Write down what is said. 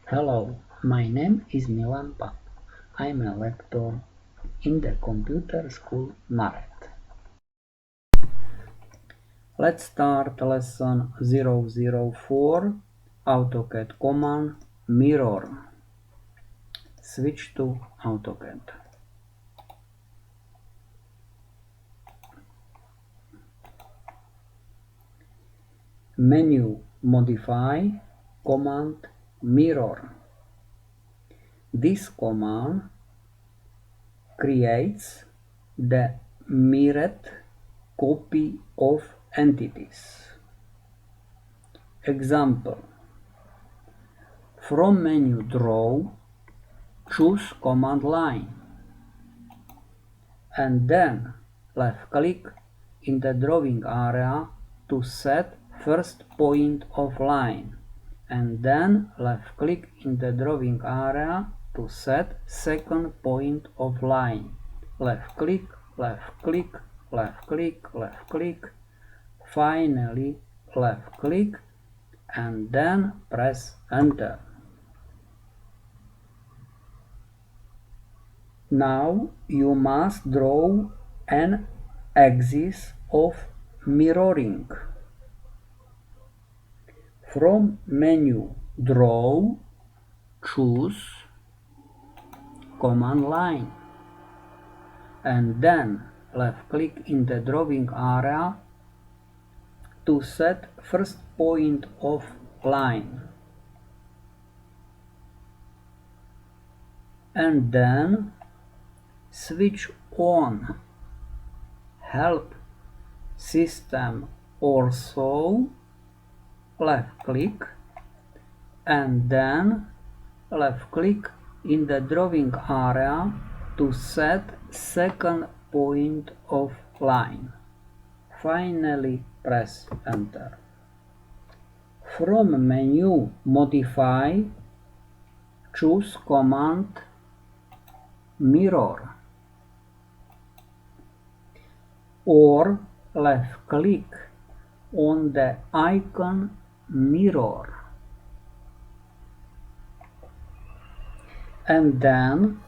Hello, my name is Milan Pap. I'm a lecturer in the computer school Maret. Let's start lesson 004, AutoCAD command mirror. Switch to AutoCAD. Menu modify command mirror. This command creates the mirrored copy of entities. Example: from menu Draw, choose command line, and then left-click in the drawing area to set first point of line, and then left-click in the drawing area to set second point of line. Left-click, left-click, left-click, left-click, finally left-click, and then press Enter. Now you must draw an axis of mirroring. From menu Draw, choose command line, and then left-click in the drawing area to set first point of line, and then switch on Help System also, left-click, and then left-click in the drawing area to set second point of line. Finally press Enter. From menu Modify, choose command Mirror, or left-click on the icon Mirror, and then